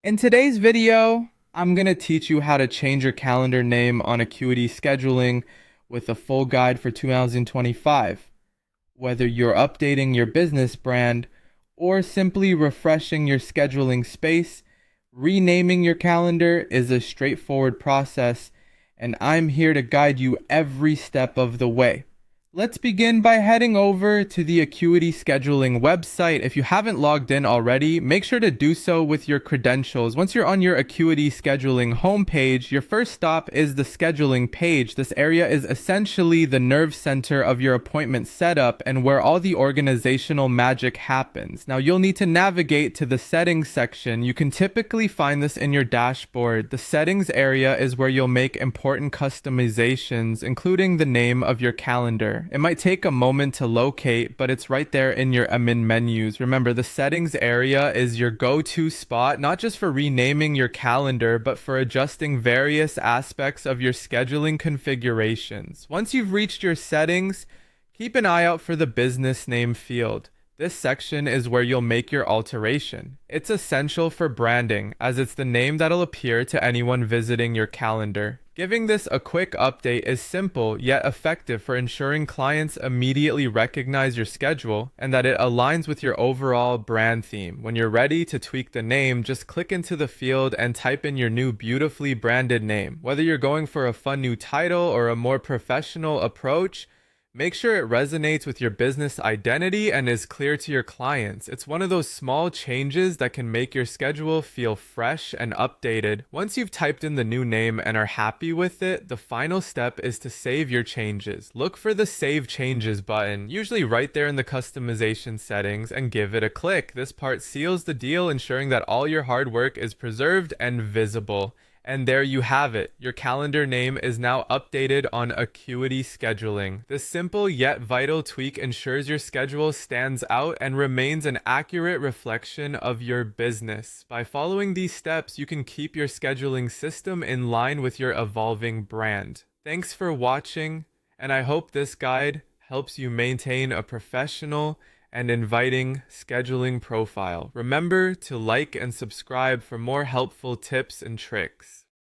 In today's video, I'm going to teach you how to change your calendar name on Acuity Scheduling with a full guide for 2025. Whether you're updating your business brand or simply refreshing your scheduling space, renaming your calendar is a straightforward process, and I'm here to guide you every step of the way. Let's begin by heading over to the Acuity Scheduling website. If you haven't logged in already, make sure to do so with your credentials. Once you're on your Acuity Scheduling homepage, your first stop is the scheduling page. This area is essentially the nerve center of your appointment setup and where all the organizational magic happens. Now, you'll need to navigate to the settings section. You can typically find this in your dashboard. The settings area is where you'll make important customizations, including the name of your calendar. It might take a moment to locate, but it's right there in your admin menus. Remember, the settings area is your go-to spot, not just for renaming your calendar, but for adjusting various aspects of your scheduling configurations. Once you've reached your settings, keep an eye out for the business name field. This section is where you'll make your alteration. It's essential for branding, as it's the name that'll appear to anyone visiting your calendar. Giving this a quick update is simple yet effective for ensuring clients immediately recognize your schedule and that it aligns with your overall brand theme. When you're ready to tweak the name, just click into the field and type in your new beautifully branded name. Whether you're going for a fun new title or a more professional approach, make sure it resonates with your business identity and is clear to your clients. It's one of those small changes that can make your schedule feel fresh and updated. Once you've typed in the new name and are happy with it, the final step is to save your changes. Look for the Save Changes button, usually right there in the customization settings, and give it a click. This part seals the deal, ensuring that all your hard work is preserved and visible. And there you have it. Your calendar name is now updated on Acuity Scheduling. This simple yet vital tweak ensures your schedule stands out and remains an accurate reflection of your business. By following these steps, you can keep your scheduling system in line with your evolving brand. Thanks for watching, and I hope this guide helps you maintain a professional and inviting scheduling profile. Remember to like and subscribe for more helpful tips and tricks.